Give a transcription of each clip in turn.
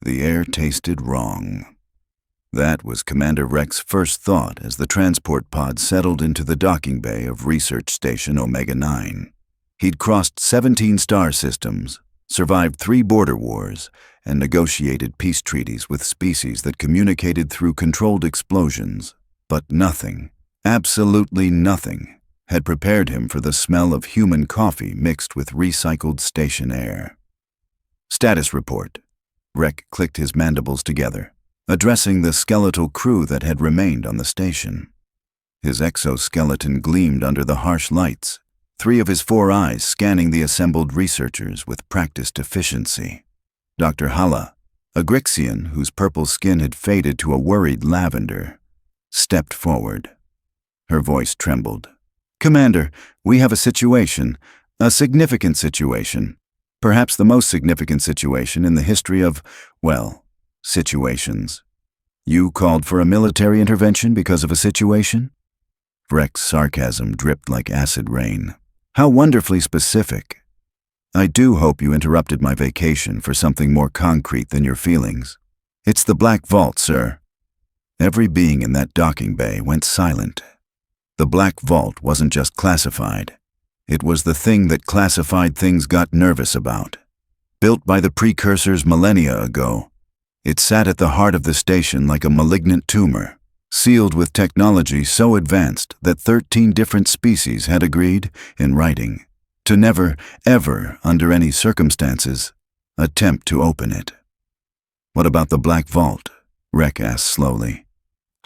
The air tasted wrong. That was Commander Rex's first thought as the transport pod settled into the docking bay of Research Station Omega-9. He'd crossed 17 star systems, survived 3 border wars, and negotiated peace treaties with species that communicated through controlled explosions. But nothing, absolutely nothing, had prepared him for the smell of human coffee mixed with recycled station air. Status report. Rex clicked his mandibles together, addressing the skeletal crew that had remained on the station. His exoskeleton gleamed under the harsh lights, 3 of his 4 eyes scanning the assembled researchers with practiced efficiency. Dr. Hala, a Grixian whose purple skin had faded to a worried lavender, stepped forward. Her voice trembled. "Commander, we have a situation, a significant situation. Perhaps the most significant situation in the history of, well, situations. You called for a military intervention because of a situation?" Rex's sarcasm dripped like acid rain. "How wonderfully specific. I do hope you interrupted my vacation for something more concrete than your feelings. It's the Black Vault, sir." Every being in that docking bay went silent. The Black Vault wasn't just classified. It was the thing that classified things got nervous about. Built by the Precursors millennia ago, it sat at the heart of the station like a malignant tumor, sealed with technology so advanced that 13 different species had agreed, in writing, to never, ever, under any circumstances, attempt to open it. "What about the Black Vault?" Rex asked slowly.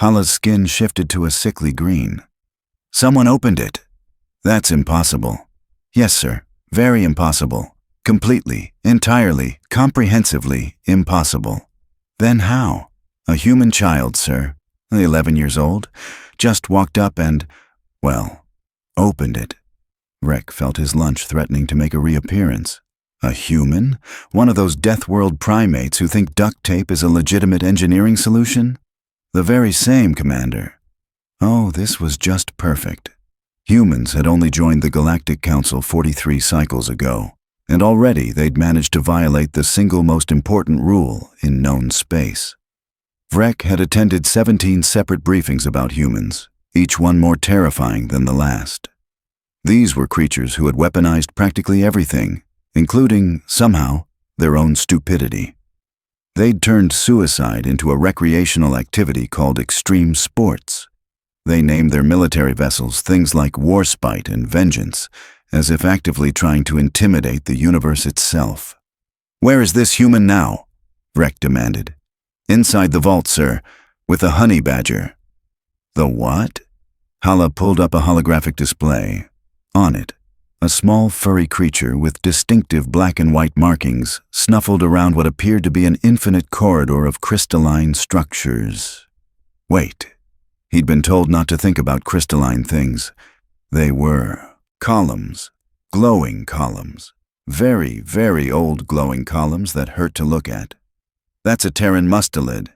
Hala's skin shifted to a sickly green. "Someone opened it." "That's impossible." "Yes, sir. Very impossible. Completely, entirely, comprehensively impossible." "Then how?" "A human child, sir, 11 years old, just walked up and, well, opened it." Rex felt his lunch threatening to make a reappearance. A human? One of those death world primates who think duct tape is a legitimate engineering solution? "The very same, Commander." Oh, this was just perfect. Humans had only joined the Galactic Council 43 cycles ago, and already they'd managed to violate the single most important rule in known space. Vrek had attended 17 separate briefings about humans, each one more terrifying than the last. These were creatures who had weaponized practically everything, including, somehow, their own stupidity. They'd turned suicide into a recreational activity called extreme sports. They named their military vessels things like Warspite and Vengeance, as if actively trying to intimidate the universe itself. "Where is this human now?" Vrek demanded. "Inside the vault, sir, with a honey badger." "The what?" Hala pulled up a holographic display. On it, a small furry creature with distinctive black and white markings snuffled around what appeared to be an infinite corridor of crystalline structures. Wait. He'd been told not to think about crystalline things. They were columns, glowing columns, very, very old glowing columns that hurt to look at. "That's a Terran mustelid.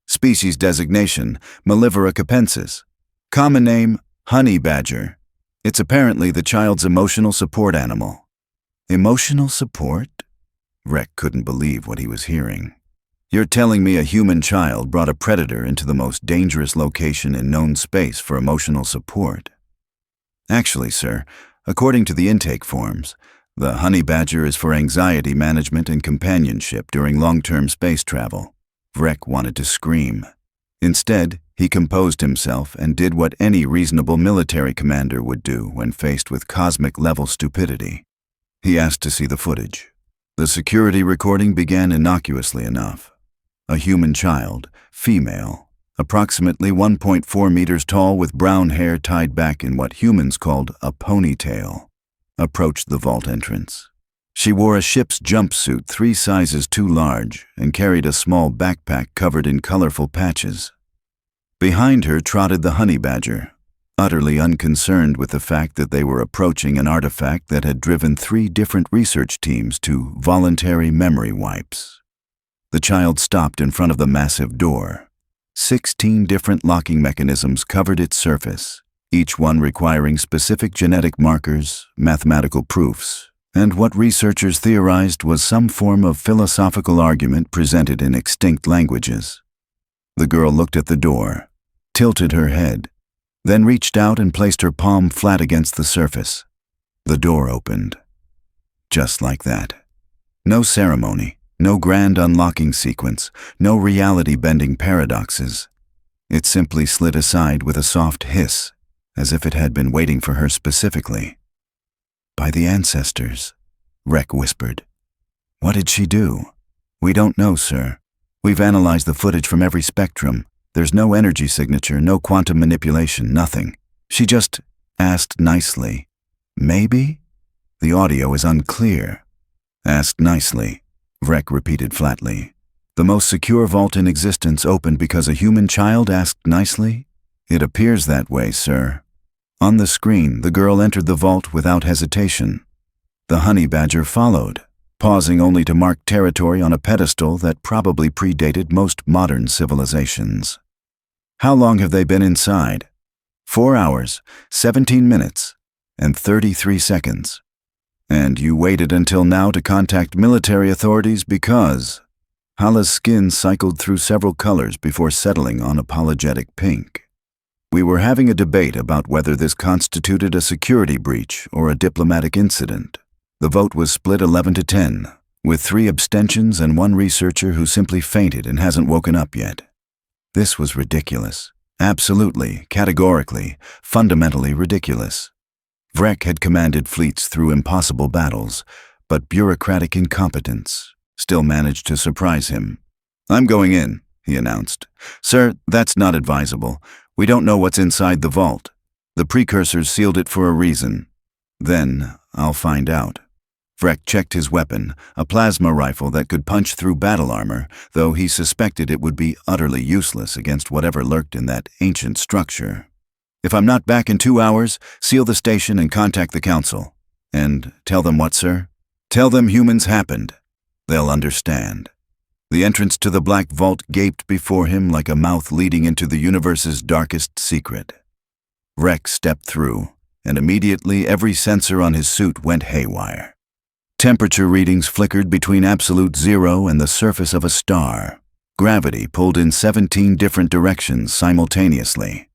Species designation, Mellivora capensis. Common name, honey badger. It's apparently the child's emotional support animal." "Emotional support?" Rex couldn't believe what he was hearing. "You're telling me a human child brought a predator into the most dangerous location in known space for emotional support?" "Actually, sir, according to the intake forms, the honey badger is for anxiety management and companionship during long-term space travel." Vrek wanted to scream. Instead, he composed himself and did what any reasonable military commander would do when faced with cosmic-level stupidity. He asked to see the footage. The security recording began innocuously enough. A human child, female, approximately 1.4 meters tall with brown hair tied back in what humans called a ponytail, approached the vault entrance. She wore a ship's jumpsuit 3 sizes too large and carried a small backpack covered in colorful patches. Behind her trotted the honey badger, utterly unconcerned with the fact that they were approaching an artifact that had driven 3 different research teams to voluntary memory wipes. The child stopped in front of the massive door. 16 different locking mechanisms covered its surface, each one requiring specific genetic markers, mathematical proofs, and what researchers theorized was some form of philosophical argument presented in extinct languages. The girl looked at the door, tilted her head, then reached out and placed her palm flat against the surface. The door opened. Just like that. No ceremony, no grand unlocking sequence, no reality-bending paradoxes. It simply slid aside with a soft hiss, as if it had been waiting for her specifically. "By the ancestors," Rek whispered. "What did she do?" "We don't know, sir. We've analyzed the footage from every spectrum. There's no energy signature, no quantum manipulation, nothing. She just asked nicely. Maybe? The audio is unclear." "Asked nicely," Vrek repeated flatly. "The most secure vault in existence opened because a human child asked nicely? It appears that way, sir." On the screen, the girl entered the vault without hesitation. The honey badger followed, pausing only to mark territory on a pedestal that probably predated most modern civilizations. "How long have they been inside?" 4 hours, 17 minutes, and 33 seconds. "And you waited until now to contact military authorities because..." Hala's skin cycled through several colors before settling on apologetic pink. "We were having a debate about whether this constituted a security breach or a diplomatic incident. The vote was split 11-10, with 3 abstentions and 1 researcher who simply fainted and hasn't woken up yet. This was ridiculous. Absolutely, categorically, fundamentally ridiculous. Vrek had commanded fleets through impossible battles, but bureaucratic incompetence still managed to surprise him. "I'm going in," he announced. "Sir, that's not advisable. We don't know what's inside the vault. The Precursors sealed it for a reason. Then I'll find out." Vrek checked his weapon, a plasma rifle that could punch through battle armor, though he suspected it would be utterly useless against whatever lurked in that ancient structure. "If I'm not back in 2 hours, seal the station and contact the Council." "And tell them what, sir?" "Tell them humans happened. They'll understand." The entrance to the Black Vault gaped before him like a mouth leading into the universe's darkest secret. Vrek stepped through, and immediately every sensor on his suit went haywire. Temperature readings flickered between absolute zero and the surface of a star. Gravity pulled in 17 different directions simultaneously.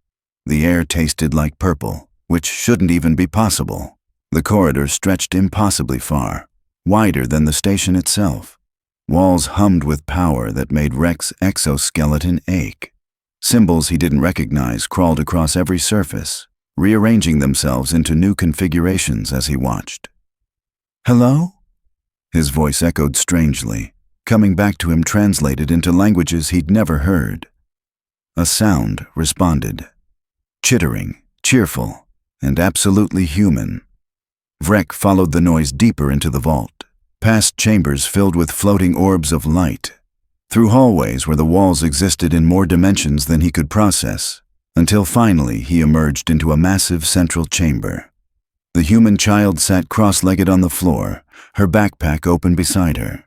The air tasted like purple, which shouldn't even be possible. The corridor stretched impossibly far, wider than the station itself. Walls hummed with power that made Rek's exoskeleton ache. Symbols he didn't recognize crawled across every surface, rearranging themselves into new configurations as he watched. "Hello?" His voice echoed strangely, coming back to him translated into languages he'd never heard. A sound responded. Chittering, cheerful, and absolutely human. Vrek followed the noise deeper into the vault, past chambers filled with floating orbs of light, through hallways where the walls existed in more dimensions than he could process, until finally he emerged into a massive central chamber. The human child sat cross-legged on the floor, her backpack open beside her.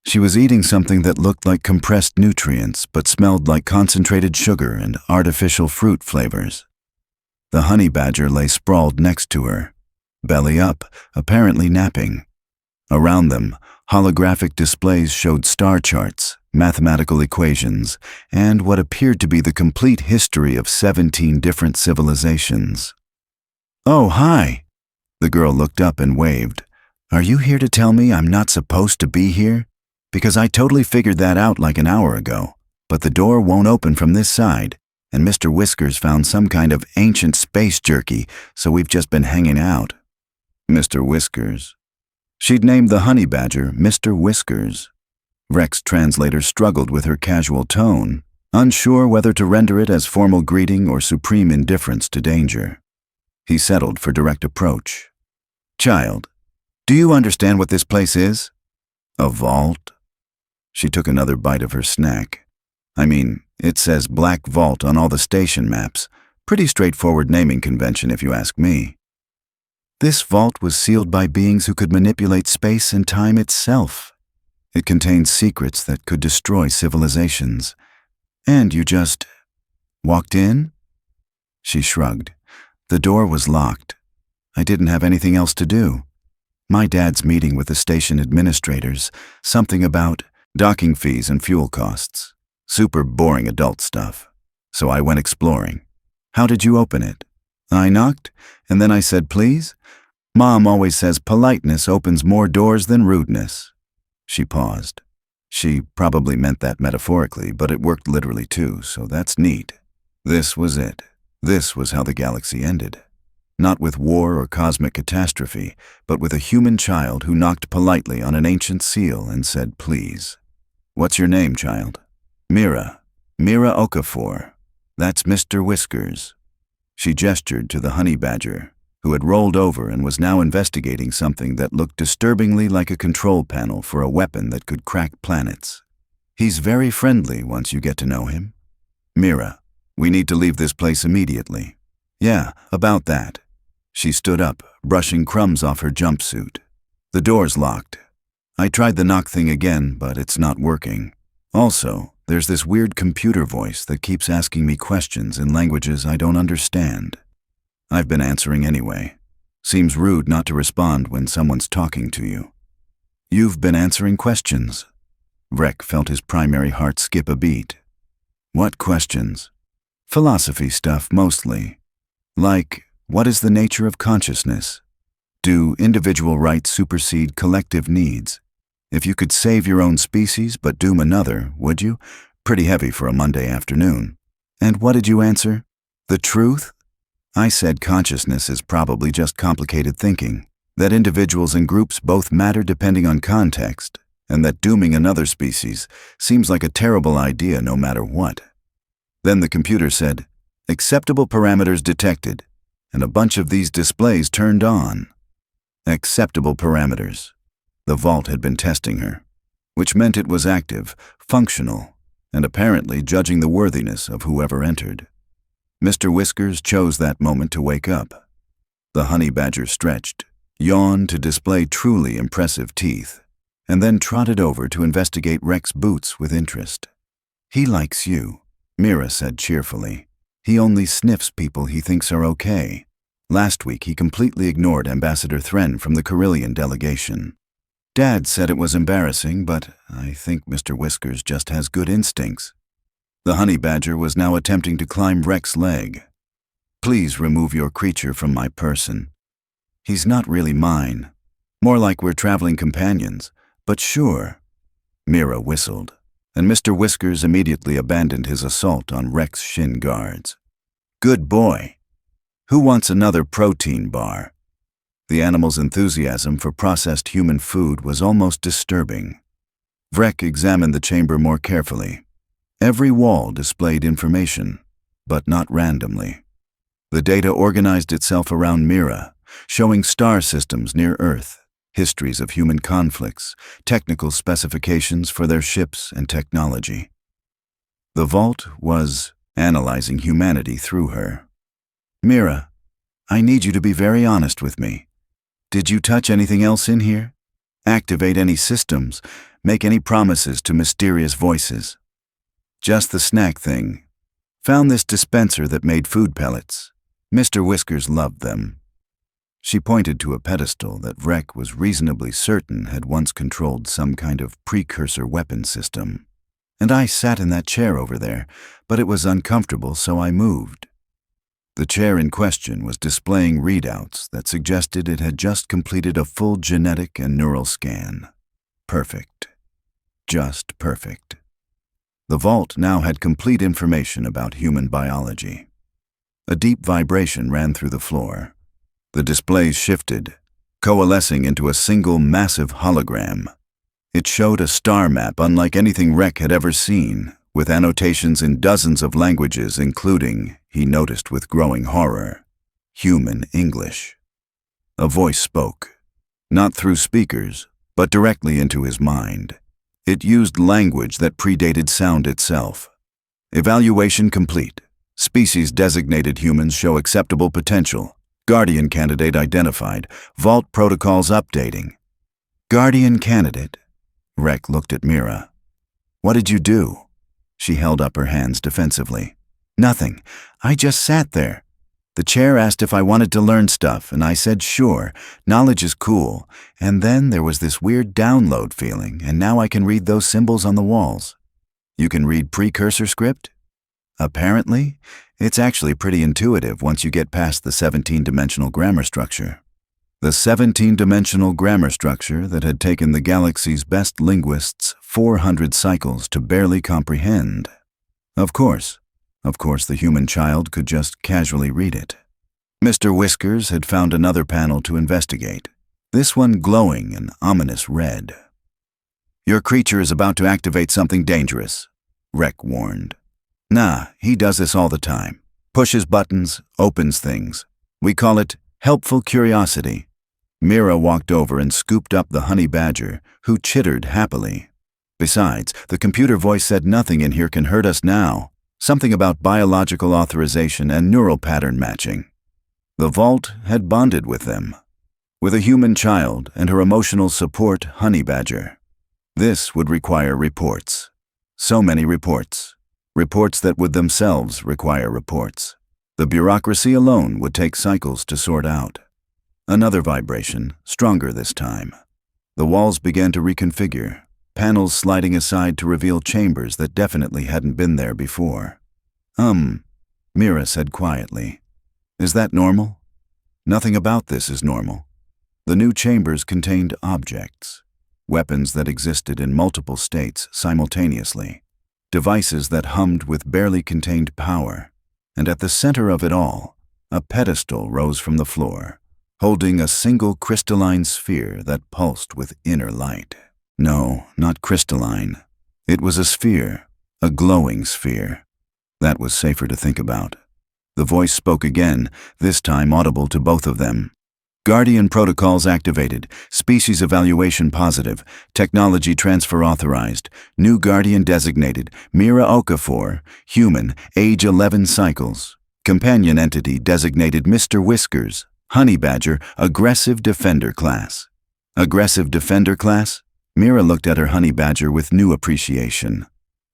She was eating something that looked like compressed nutrients but smelled like concentrated sugar and artificial fruit flavors. The honey badger lay sprawled next to her, belly up, apparently napping. Around them, holographic displays showed star charts, mathematical equations, and what appeared to be the complete history of 17 different civilizations. "Oh, hi!" The girl looked up and waved. "Are you here to tell me I'm not supposed to be here? Because I totally figured that out like an hour ago, but the door won't open from this side, and Mr. Whiskers found some kind of ancient space jerky, so we've just been hanging out." Mr. Whiskers. She'd named the honey badger Mr. Whiskers. Rek's translator struggled with her casual tone, unsure whether to render it as formal greeting or supreme indifference to danger. He settled for direct approach. "Child, do you understand what this place is?" "A vault?" She took another bite of her snack. "I mean, it says Black Vault on all the station maps. Pretty straightforward naming convention if you ask me." "This vault was sealed by beings who could manipulate space and time itself. It contained secrets that could destroy civilizations. And you just walked in?" She shrugged. "The door was locked. I didn't have anything else to do. My dad's meeting with the station administrators, something about docking fees and fuel costs. Super boring adult stuff. So I went exploring. How did you open it? I knocked, and then I said, please? Mom always says politeness opens more doors than rudeness. She paused. She probably meant that metaphorically, but it worked literally too, so that's neat. This was it. This was how the galaxy ended. Not with war or cosmic catastrophe, but with a human child who knocked politely on an ancient seal and said, please. What's your name, child? Mira. Mira Okafor. That's Mr. Whiskers. She gestured to the honey badger, who had rolled over and was now investigating something that looked disturbingly like a control panel for a weapon that could crack planets. He's very friendly once you get to know him. Mira, we need to leave this place immediately. Yeah, about that. She stood up, brushing crumbs off her jumpsuit. The door's locked. I tried the knock thing again, but it's not working. Also, there's this weird computer voice that keeps asking me questions in languages I don't understand. I've been answering anyway. Seems rude not to respond when someone's talking to you. You've been answering questions. Vrek felt his primary heart skip a beat. What questions? Philosophy stuff, mostly. Like, what is the nature of consciousness? Do individual rights supersede collective needs? If you could save your own species but doom another, would you? Pretty heavy for a Monday afternoon. And what did you answer? The truth? I said consciousness is probably just complicated thinking, that individuals and groups both matter depending on context, and that dooming another species seems like a terrible idea no matter what. Then the computer said, acceptable parameters detected, and a bunch of these displays turned on. Acceptable parameters. The vault had been testing her, which meant it was active, functional, and apparently judging the worthiness of whoever entered. Mr. Whiskers chose that moment to wake up. The honey badger stretched, yawned to display truly impressive teeth, and then trotted over to investigate Rek's boots with interest. He likes you, Mira said cheerfully. He only sniffs people he thinks are okay. Last week he completely ignored Ambassador Thren from the Carillion delegation. Dad said it was embarrassing, but I think Mr. Whiskers just has good instincts. The honey badger was now attempting to climb Rek's leg. Please remove your creature from my person. He's not really mine. More like we're traveling companions, but sure. Mira whistled, and Mr. Whiskers immediately abandoned his assault on Rek's shin guards. Good boy. Who wants another protein bar? The animal's enthusiasm for processed human food was almost disturbing. Vrek examined the chamber more carefully. Every wall displayed information, but not randomly. The data organized itself around Mira, showing star systems near Earth, histories of human conflicts, technical specifications for their ships and technology. The vault was analyzing humanity through her. Mira, I need you to be very honest with me. Did you touch anything else in here? Activate any systems? Make any promises to mysterious voices? Just the snack thing. Found this dispenser that made food pellets. Mr. Whiskers loved them. She pointed to a pedestal that Vrek was reasonably certain had once controlled some kind of precursor weapon system. And I sat in that chair over there, but it was uncomfortable, so I moved. The chair in question was displaying readouts that suggested it had just completed a full genetic and neural scan. Perfect. Just perfect. The vault now had complete information about human biology. A deep vibration ran through the floor. The displays shifted, coalescing into a single massive hologram. It showed a star map unlike anything Rek had ever seen, with annotations in dozens of languages including, he noticed with growing horror, human English. A voice spoke, not through speakers, but directly into his mind. It used language that predated sound itself. Evaluation complete. Species designated humans show acceptable potential. Guardian candidate identified. Vault protocols updating. Guardian candidate? Rek looked at Mira. What did you do? She held up her hands defensively. Nothing. I just sat there. The chair asked if I wanted to learn stuff, and I said sure, knowledge is cool. And then there was this weird download feeling, and now I can read those symbols on the walls. You can read Precursor script? Apparently, it's actually pretty intuitive once you get past the 17-dimensional grammar structure. The 17-dimensional grammar structure that had taken the galaxy's best linguists 400 cycles to barely comprehend. Of course, the human child could just casually read it. Mr. Whiskers had found another panel to investigate, this one glowing an ominous red. Your creature is about to activate something dangerous, Rek warned. Nah, he does this all the time. Pushes buttons, opens things. We call it helpful curiosity. Mira walked over and scooped up the honey badger, who chittered happily. Besides, the computer voice said nothing in here can hurt us now. Something about biological authorization and neural pattern matching. The vault had bonded with them. With a human child and her emotional support honey badger. This would require reports. So many reports. Reports that would themselves require reports. The bureaucracy alone would take cycles to sort out. Another vibration, stronger this time. The walls began to reconfigure, panels sliding aside to reveal chambers that definitely hadn't been there before. Mira said quietly. Is that normal? Nothing about this is normal. The new chambers contained objects, weapons that existed in multiple states simultaneously, devices that hummed with barely contained power, and at the center of it all, a pedestal rose from the floor, holding a single crystalline sphere that pulsed with inner light. No, not crystalline. It was a sphere, a glowing sphere. That was safer to think about. The voice spoke again, this time audible to both of them. Guardian protocols activated, species evaluation positive, technology transfer authorized, new Guardian designated, Mira Okafor, human, age 11 cycles. Companion entity designated Mr. Whiskers, honey badger, aggressive defender class. Aggressive defender class? Mira looked at her honey badger with new appreciation.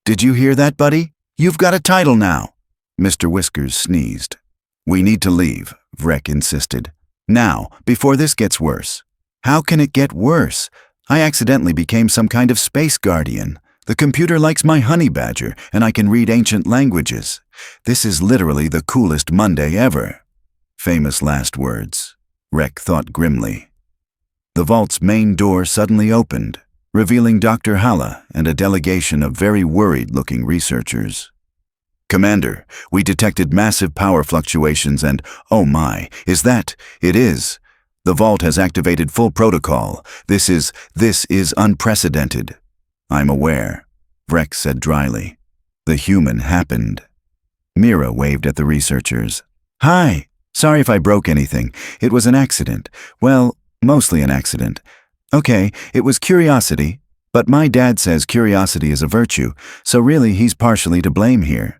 Did you hear that, buddy? You've got a title now. Mr. Whiskers sneezed. We need to leave, Vrek insisted. Now, before this gets worse. How can it get worse? I accidentally became some kind of space guardian. The computer likes my honey badger, and I can read ancient languages. This is literally the coolest Monday ever. Famous last words, Rek thought grimly. The vault's main door suddenly opened, revealing Dr. Hala and a delegation of very worried-looking researchers. Commander, we detected massive power fluctuations and, oh my, it is. The vault has activated full protocol. This is unprecedented. I'm aware, Vrek said dryly. The human happened. Mira waved at the researchers. Hi, sorry if I broke anything. It was an accident. Well, mostly an accident. Okay, it was curiosity, but my dad says curiosity is a virtue, so really he's partially to blame here.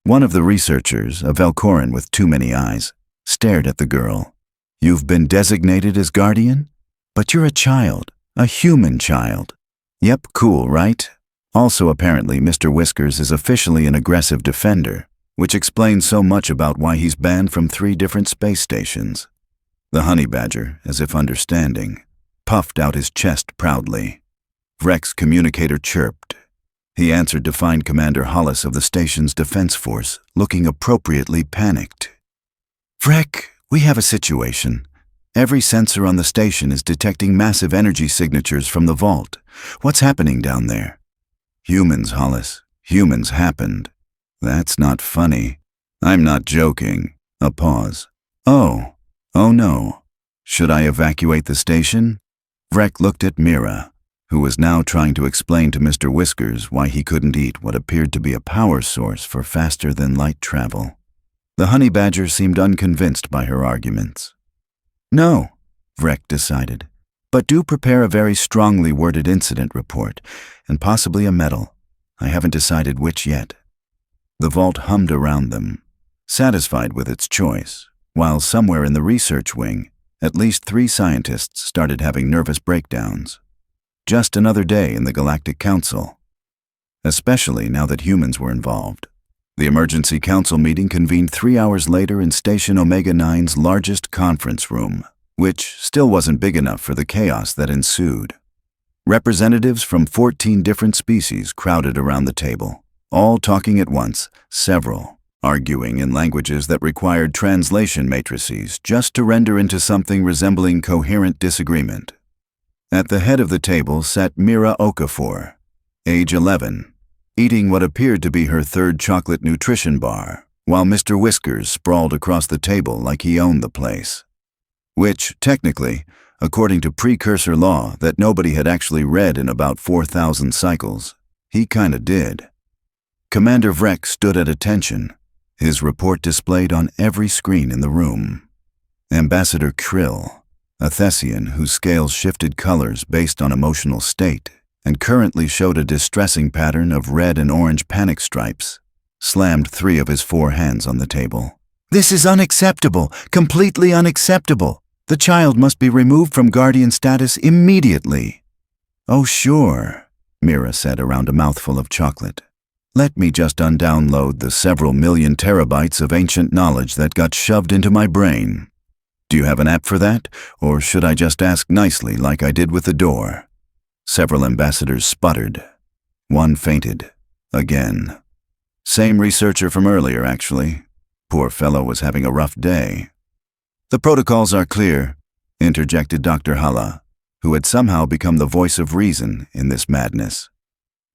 One of the researchers, a Velcorin with too many eyes, stared at the girl. You've been designated as guardian? But you're a child, a human child. Yep, cool, right? Also, apparently, Mr. Whiskers is officially an aggressive defender, which explains so much about why he's banned from 3 different space stations. The honey badger, as if understanding, puffed out his chest proudly. Vrek's communicator chirped. He answered to find Commander Hollis of the station's defense force, looking appropriately panicked. Vrek, we have a situation. Every sensor on the station is detecting massive energy signatures from the vault. What's happening down there? Humans, Hollis. Humans happened. That's not funny. I'm not joking. A pause. Oh no. Should I evacuate the station? Vrek looked at Mira, who was now trying to explain to Mr. Whiskers why he couldn't eat what appeared to be a power source for faster-than-light travel. The honey badger seemed unconvinced by her arguments. No, Vrek decided, but do prepare a very strongly worded incident report, and possibly a medal. I haven't decided which yet. The vault hummed around them, satisfied with its choice, while somewhere in the research wing, at least 3 scientists started having nervous breakdowns. Just another day in the Galactic Council. Especially now that humans were involved. The emergency council meeting convened 3 hours later in Station Omega-9's largest conference room, which still wasn't big enough for the chaos that ensued. Representatives from 14 different species crowded around the table, all talking at once, several arguing in languages that required translation matrices just to render into something resembling coherent disagreement. At the head of the table sat Mira Okafor, age 11, eating what appeared to be her third chocolate nutrition bar, while Mr. Whiskers sprawled across the table like he owned the place. Which, technically, according to Precursor law that nobody had actually read in about 4,000 cycles, he kinda did. Commander Vrek stood at attention, his report displayed on every screen in the room. Ambassador Krill, a Thessian whose scales shifted colors based on emotional state and currently showed a distressing pattern of red and orange panic stripes, slammed 3 of his 4 hands on the table. "This is unacceptable, completely unacceptable. The child must be removed from guardian status immediately." "Oh, sure," Mira said around a mouthful of chocolate. "Let me just undownload the several million terabytes of ancient knowledge that got shoved into my brain. Do you have an app for that, or should I just ask nicely like I did with the door?" Several ambassadors sputtered. One fainted. Again. Same researcher from earlier, actually. Poor fellow was having a rough day. "The protocols are clear," interjected Dr. Halla, who had somehow become the voice of reason in this madness.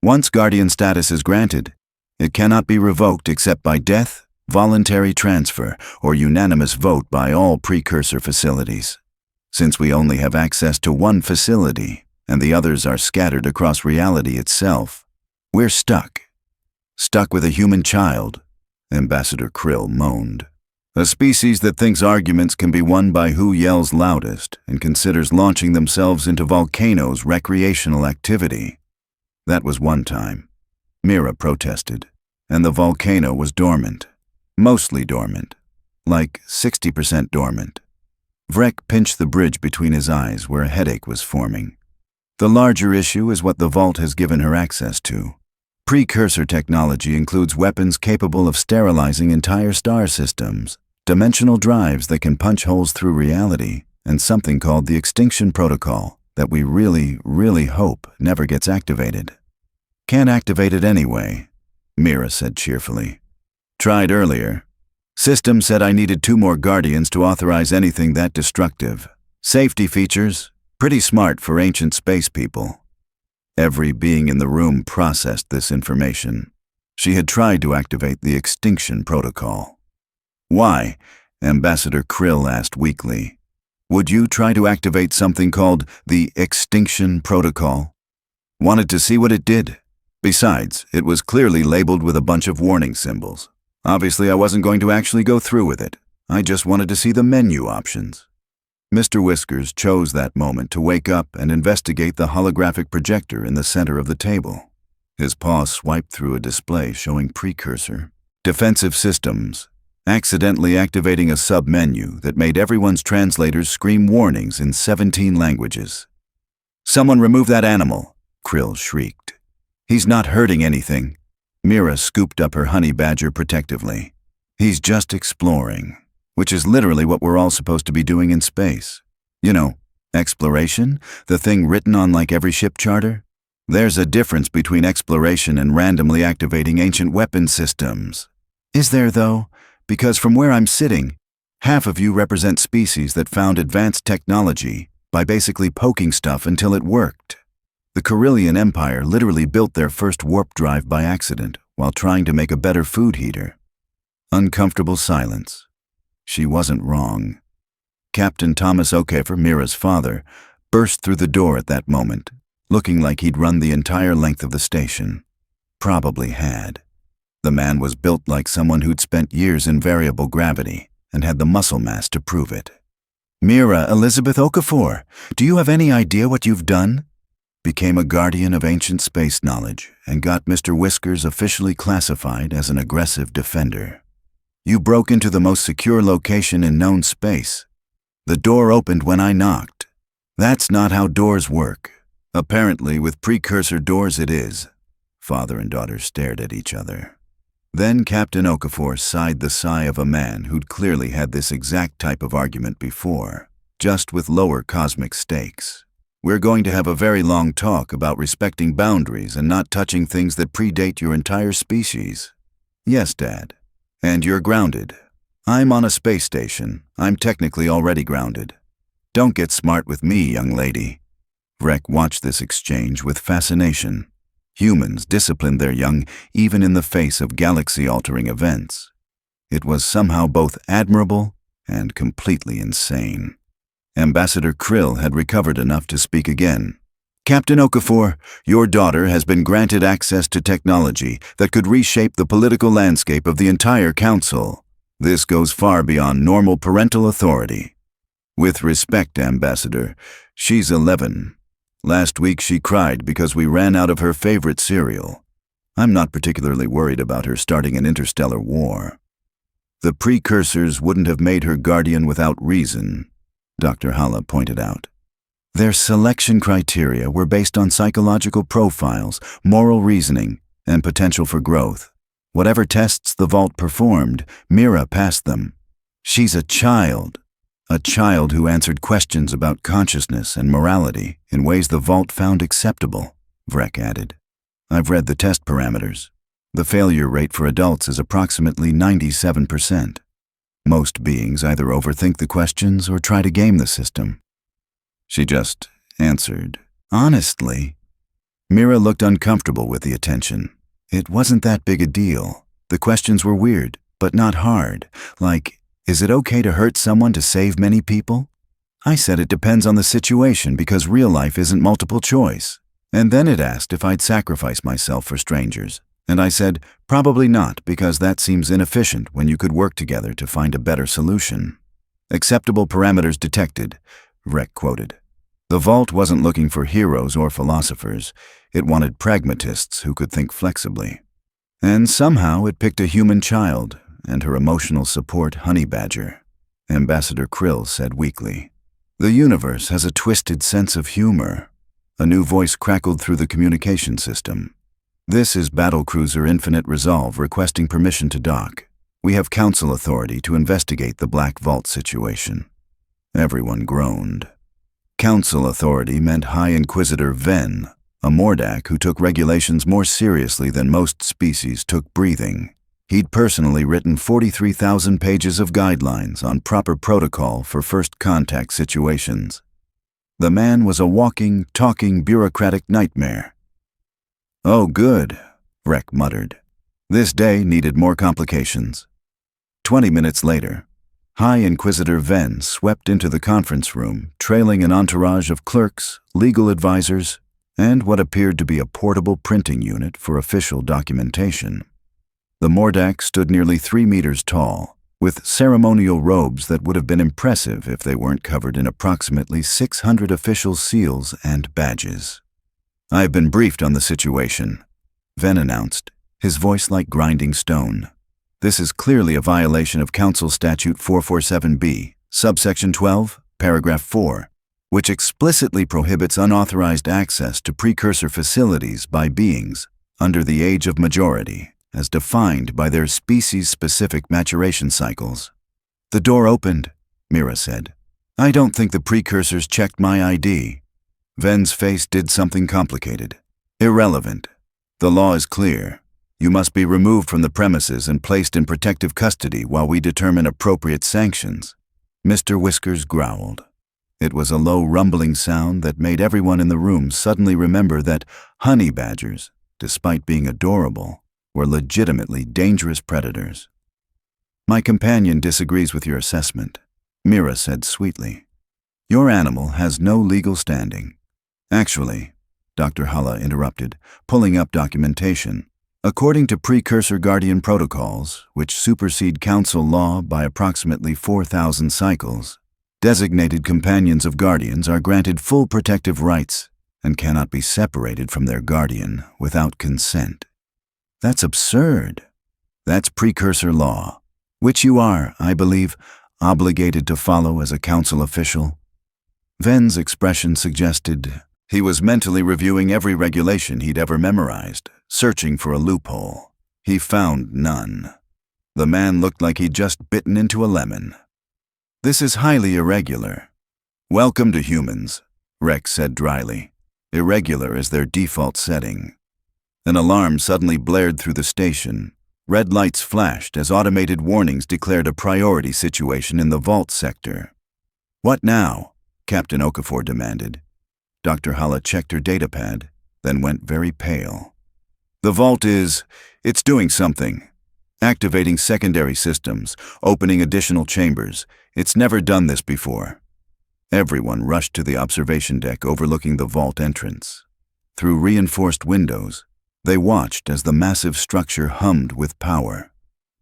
"Once guardian status is granted, it cannot be revoked except by death, voluntary transfer, or unanimous vote by all Precursor facilities. Since we only have access to one facility, and the others are scattered across reality itself, we're stuck. Stuck with a human child," Ambassador Krill moaned. "A species that thinks arguments can be won by who yells loudest and considers launching themselves into volcanoes recreational activity. That was one time. Mira protested, and the volcano was dormant. Mostly dormant. Like 60% dormant. Vrek pinched the bridge between his eyes where a headache was forming. The larger issue is what the vault has given her access to. Precursor technology includes weapons capable of sterilizing entire star systems, dimensional drives that can punch holes through reality, and something called the Extinction Protocol that we really hope never gets activated. "Can't activate it anyway," Mira said cheerfully. "Tried earlier. System said I needed 2 more guardians to authorize anything that destructive. Safety features, pretty smart for ancient space people." Every being in the room processed this information. She had tried to activate the Extinction Protocol. "Why?" Ambassador Krill asked weakly. "Would you try to activate something called the Extinction Protocol?" "Wanted to see what it did. Besides, it was clearly labeled with a bunch of warning symbols. Obviously, I wasn't going to actually go through with it. I just wanted to see the menu options." Mr. Whiskers chose that moment to wake up and investigate the holographic projector in the center of the table. His paw swiped through a display showing Precursor. Defensive systems, accidentally activating a sub-menu that made everyone's translators scream warnings in 17 languages. "Someone remove that animal," Krill shrieked. "He's not hurting anything." Mira scooped up her honey badger protectively. "He's just exploring, which is literally what we're all supposed to be doing in space. You know, exploration, the thing written on like every ship charter. There's a difference between exploration and randomly activating ancient weapon systems." "Is there, though? Because from where I'm sitting, half of you represent species that found advanced technology by basically poking stuff until it worked. The Carillion Empire literally built their first warp drive by accident while trying to make a better food heater." Uncomfortable silence. She wasn't wrong. Captain Thomas Okafor, Mira's father, burst through the door at that moment, looking like he'd run the entire length of the station. Probably had. The man was built like someone who'd spent years in variable gravity and had the muscle mass to prove it. "Mira Elizabeth Okafor, do you have any idea what you've done?" Became a guardian of ancient space knowledge and got Mr. Whiskers officially classified as an aggressive defender. "You broke into the most secure location in known space. The door opened when I knocked. That's not how doors work. Apparently with Precursor doors it is." Father and daughter stared at each other. Then Captain Okafor sighed the sigh of a man who'd clearly had this exact type of argument before, just with lower cosmic stakes. We're going to have a very long talk about respecting boundaries and not touching things that predate your entire species. Yes, Dad. And you're grounded. I'm on a space station. I'm technically already grounded. Don't get smart with me, young lady. Vrek watched this exchange with fascination. Humans disciplined their young even in the face of galaxy-altering events. It was somehow both admirable and completely insane. Ambassador Krill had recovered enough to speak again. Captain Okafor, your daughter has been granted access to technology that could reshape the political landscape of the entire council. This goes far beyond normal parental authority. With respect, Ambassador, she's 11. Last week she cried because we ran out of her favorite cereal. I'm not particularly worried about her starting an interstellar war. The Precursors wouldn't have made her guardian without reason, Dr. Hala pointed out. Their selection criteria were based on psychological profiles, moral reasoning, and potential for growth. Whatever tests the Vault performed, Mira passed them. She's a child who answered questions about consciousness and morality in ways the Vault found acceptable, Vrek added. I've read the test parameters. The failure rate for adults is approximately 97%. Most beings either overthink the questions or try to game the system. She just answered, honestly. Mira looked uncomfortable with the attention. It wasn't that big a deal. The questions were weird, but not hard, like, is it okay to hurt someone to save many people? I said it depends on the situation because real life isn't multiple choice. And then it asked if I'd sacrifice myself for strangers. And I said, probably not, because that seems inefficient when you could work together to find a better solution. Acceptable parameters detected, Vrek quoted. The Vault wasn't looking for heroes or philosophers. It wanted pragmatists who could think flexibly. And somehow it picked a human child and her emotional support honey badger, Ambassador Krill said weakly. The universe has a twisted sense of humor. A new voice crackled through the communication system. This is Battlecruiser Infinite Resolve requesting permission to dock. We have council authority to investigate the Black Vault situation. Everyone groaned. Council authority meant High Inquisitor Ven, a Mordak who took regulations more seriously than most species took breathing. He'd personally written 43,000 pages of guidelines on proper protocol for first contact situations. The man was a walking, talking bureaucratic nightmare. Oh, good, Vrek muttered. This day needed more complications. 20 minutes later, High Inquisitor Ven swept into the conference room, trailing an entourage of clerks, legal advisors, and what appeared to be a portable printing unit for official documentation. The Mordak stood nearly 3 meters tall, with ceremonial robes that would have been impressive if they weren't covered in approximately 600 official seals and badges. I've been briefed on the situation, Ven announced, his voice like grinding stone. This is clearly a violation of Council Statute 447B, subsection 12, paragraph 4, which explicitly prohibits unauthorized access to precursor facilities by beings under the age of majority, as defined by their species-specific maturation cycles. The door opened, Mira said. I don't think the precursors checked my ID. Ven's face did something complicated. Irrelevant. The law is clear. You must be removed from the premises and placed in protective custody while we determine appropriate sanctions. Mr. Whiskers growled. It was a low rumbling sound that made everyone in the room suddenly remember that honey badgers, despite being adorable, were legitimately dangerous predators. My companion disagrees with your assessment, Mira said sweetly. Your animal has no legal standing. Actually, Dr. Hala interrupted, pulling up documentation. According to Precursor Guardian protocols, which supersede Council law by approximately 4,000 cycles, designated companions of guardians are granted full protective rights and cannot be separated from their guardian without consent. That's absurd. That's Precursor law, which you are, I believe, obligated to follow as a council official. Ven's expression suggested he was mentally reviewing every regulation he'd ever memorized, searching for a loophole. He found none. The man looked like he'd just bitten into a lemon. This is highly irregular. Welcome to humans, Rex said dryly. Irregular is their default setting. An alarm suddenly blared through the station. Red lights flashed as automated warnings declared a priority situation in the vault sector. What now? Captain Okafor demanded. Dr. Hala checked her datapad, then went very pale. The vault it's doing something. Activating secondary systems, opening additional chambers. It's never done this before. Everyone rushed to the observation deck overlooking the vault entrance. Through reinforced windows, they watched as the massive structure hummed with power.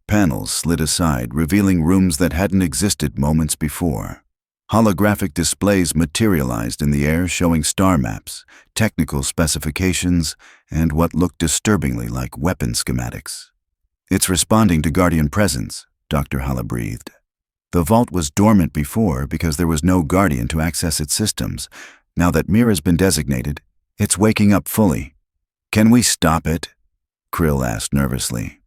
Panels slid aside, revealing rooms that hadn't existed moments before. Holographic displays materialized in the air showing star maps, technical specifications, and what looked disturbingly like weapon schematics. It's responding to Guardian presence, Dr. Hala breathed. The vault was dormant before because there was no Guardian to access its systems. Now that Mira's been designated, it's waking up fully. Can we stop it? Krill asked nervously.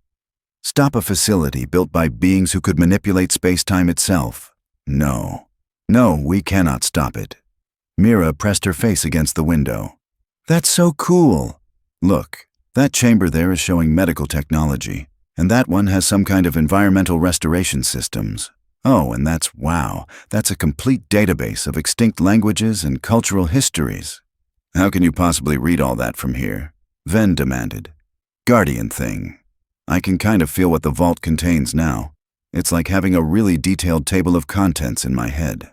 Stop a facility built by beings who could manipulate space-time itself? No. No, we cannot stop it. Mira pressed her face against the window. That's so cool. Look, that chamber there is showing medical technology, and that one has some kind of environmental restoration systems. Oh, and that's a complete database of extinct languages and cultural histories. How can you possibly read all that from here? Ven demanded. Guardian thing. I can kind of feel what the vault contains now. It's like having a really detailed table of contents in my head.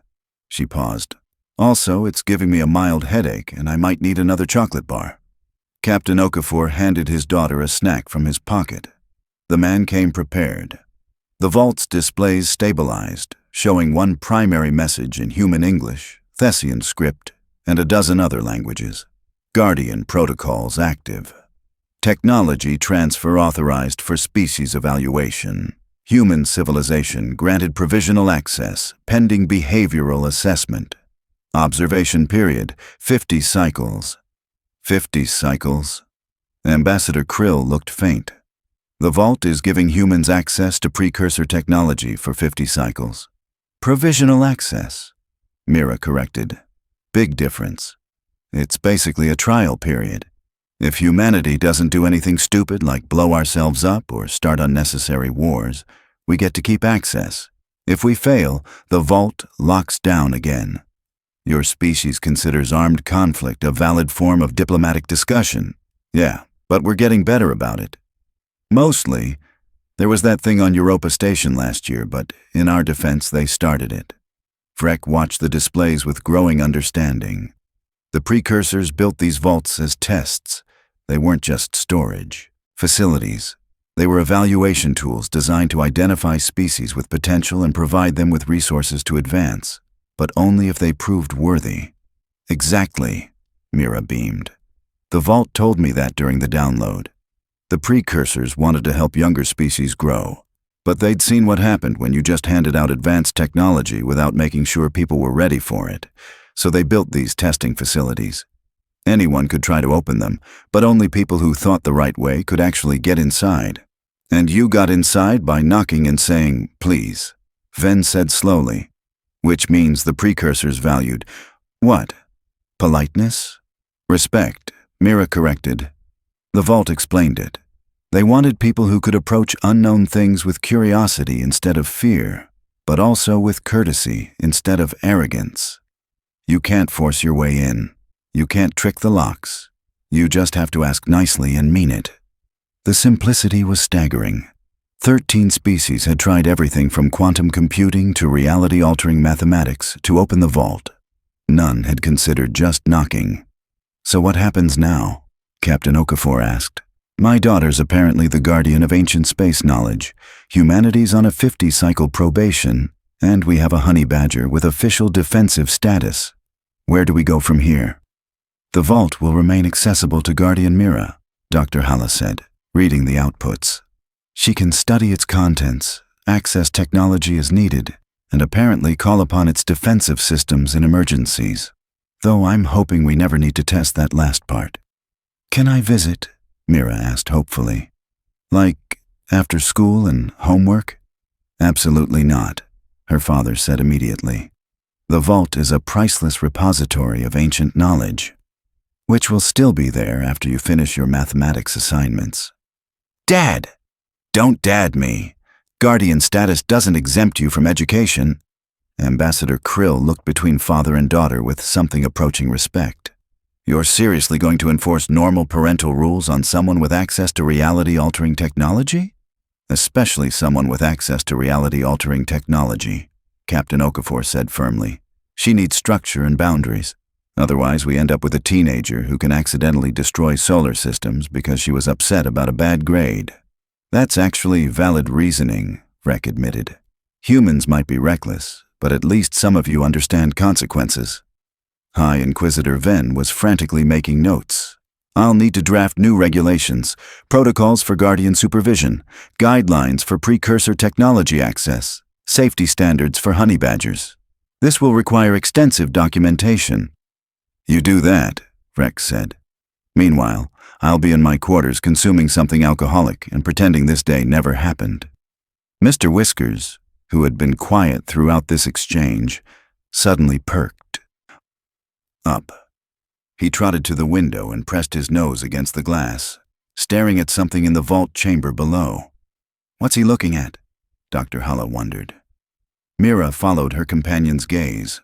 She paused. Also, it's giving me a mild headache, and I might need another chocolate bar. Captain Okafor handed his daughter a snack from his pocket. The man came prepared. The vault's displays stabilized, showing one primary message in human English, Thessian script, and a dozen other languages. Guardian protocols active. Technology transfer authorized for species evaluation. Human civilization granted provisional access, pending behavioral assessment. Observation period, 50 cycles. 50 cycles? Ambassador Krill looked faint. The vault is giving humans access to Precursor technology for 50 cycles. Provisional access, Mira corrected. Big difference. It's basically a trial period. If humanity doesn't do anything stupid like blow ourselves up or start unnecessary wars, we get to keep access. If we fail, the vault locks down again. Your species considers armed conflict a valid form of diplomatic discussion. Yeah, but we're getting better about it. Mostly. There was that thing on Europa Station last year, but in our defense, they started it. Freck watched the displays with growing understanding. The precursors built these vaults as tests. They weren't just storage facilities. They were evaluation tools designed to identify species with potential and provide them with resources to advance, but only if they proved worthy. Exactly, Mira beamed. The vault told me that during the download. The precursors wanted to help younger species grow, but they'd seen what happened when you just handed out advanced technology without making sure people were ready for it. So they built these testing facilities. Anyone could try to open them, but only people who thought the right way could actually get inside. And you got inside by knocking and saying, please, Ven said slowly, which means the precursors valued, what? Politeness? Respect, Mira corrected. The vault explained it. They wanted people who could approach unknown things with curiosity instead of fear, but also with courtesy instead of arrogance. You can't force your way in. You can't trick the locks. You just have to ask nicely and mean it. The simplicity was staggering. 13 species had tried everything from quantum computing to reality-altering mathematics to open the vault. None had considered just knocking. So what happens now? Captain Okafor asked. My daughter's apparently the guardian of ancient space knowledge. Humanity's on a 50-cycle probation, and we have a honey badger with official defensive status. Where do we go from here? The vault will remain accessible to Guardian Mira, Dr. Hala said, reading the outputs. She can study its contents, access technology as needed, and apparently call upon its defensive systems in emergencies. Though I'm hoping we never need to test that last part. Can I visit? Mira asked hopefully. Like after school and homework? Absolutely not, her father said immediately. The vault is a priceless repository of ancient knowledge, which will still be there after you finish your mathematics assignments. Dad! Don't dad me. Guardian status doesn't exempt you from education. Ambassador Krill looked between father and daughter with something approaching respect. You're seriously going to enforce normal parental rules on someone with access to reality-altering technology? Especially someone with access to reality-altering technology, Captain Okafor said firmly. She needs structure and boundaries. Otherwise, we end up with a teenager who can accidentally destroy solar systems because she was upset about a bad grade. That's actually valid reasoning, Rek admitted. Humans might be reckless, but at least some of you understand consequences. High Inquisitor Ven was frantically making notes. I'll need to draft new regulations, protocols for Guardian supervision, guidelines for Precursor technology access, safety standards for honey badgers. This will require extensive documentation. You do that, Rex said. Meanwhile, I'll be in my quarters consuming something alcoholic and pretending this day never happened. Mr. Whiskers, who had been quiet throughout this exchange, suddenly perked up. He trotted to the window and pressed his nose against the glass, staring at something in the vault chamber below. What's he looking at? Dr. Hulla wondered. Mira followed her companion's gaze.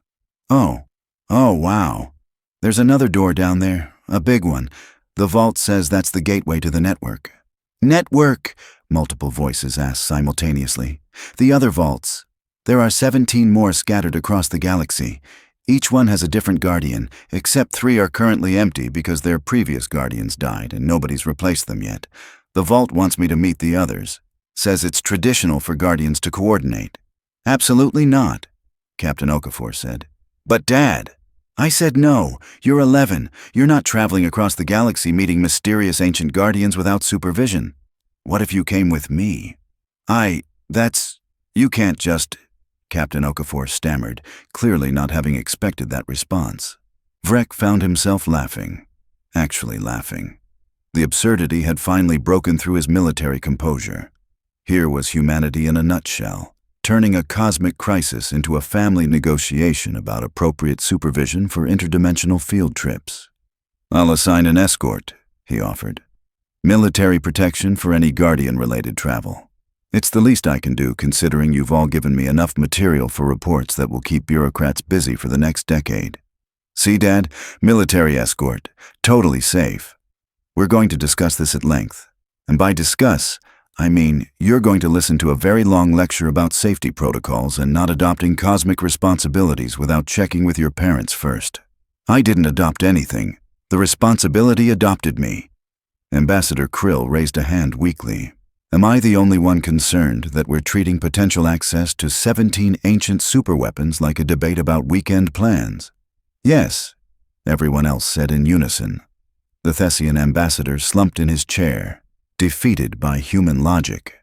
Oh, wow. There's another door down there, a big one. The vault says that's the gateway to the network. Network? Multiple voices asked simultaneously. The other vaults. There are 17 more scattered across the galaxy. Each one has a different guardian, except 3 are currently empty because their previous guardians died and nobody's replaced them yet. The vault wants me to meet the others. Says it's traditional for guardians to coordinate. Absolutely not, Captain Okafor said. But Dad, I said no. You're 11. You're not traveling across the galaxy meeting mysterious ancient guardians without supervision. What if you came with me? You can't just... Captain Okafor stammered, clearly not having expected that response. Vrek found himself laughing. Actually laughing. The absurdity had finally broken through his military composure. Here was humanity in a nutshell, turning a cosmic crisis into a family negotiation about appropriate supervision for interdimensional field trips. I'll assign an escort, he offered. Military protection for any Guardian-related travel. It's the least I can do considering you've all given me enough material for reports that will keep bureaucrats busy for the next decade. See, Dad? Military escort. Totally safe. We're going to discuss this at length. And by discuss, I mean you're going to listen to a very long lecture about safety protocols and not adopting cosmic responsibilities without checking with your parents first. I didn't adopt anything. The responsibility adopted me. Ambassador Krill raised a hand weakly. Am I the only one concerned that we're treating potential access to 17 ancient superweapons like a debate about weekend plans? Yes, everyone else said in unison. The Thessian ambassador slumped in his chair, defeated by human logic.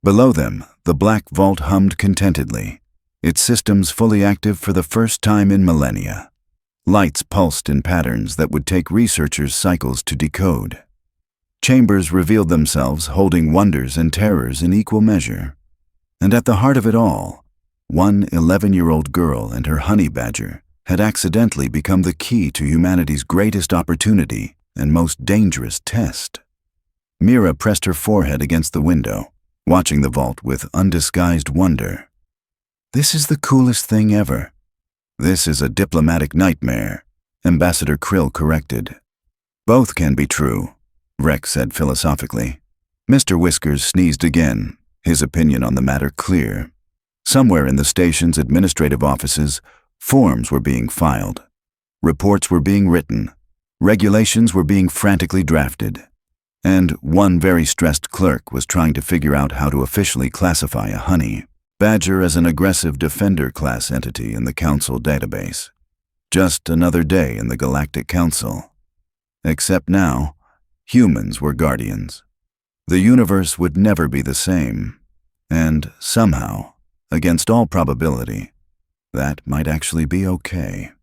Below them, the black vault hummed contentedly, its systems fully active for the first time in millennia. Lights pulsed in patterns that would take researchers' cycles to decode. Chambers revealed themselves holding wonders and terrors in equal measure. And at the heart of it all, one 11-year-old girl and her honey badger had accidentally become the key to humanity's greatest opportunity and most dangerous test. Mira pressed her forehead against the window, watching the vault with undisguised wonder. This is the coolest thing ever. This is a diplomatic nightmare, Ambassador Krill corrected. Both can be true, Rex said philosophically. Mr. Whiskers sneezed again, his opinion on the matter clear. Somewhere in the station's administrative offices, forms were being filed. Reports were being written. Regulations were being frantically drafted. And one very stressed clerk was trying to figure out how to officially classify a honey badger as an aggressive defender class entity in the Council database. Just another day in the Galactic Council. Except now, humans were guardians. The universe would never be the same, and somehow, against all probability, that might actually be okay.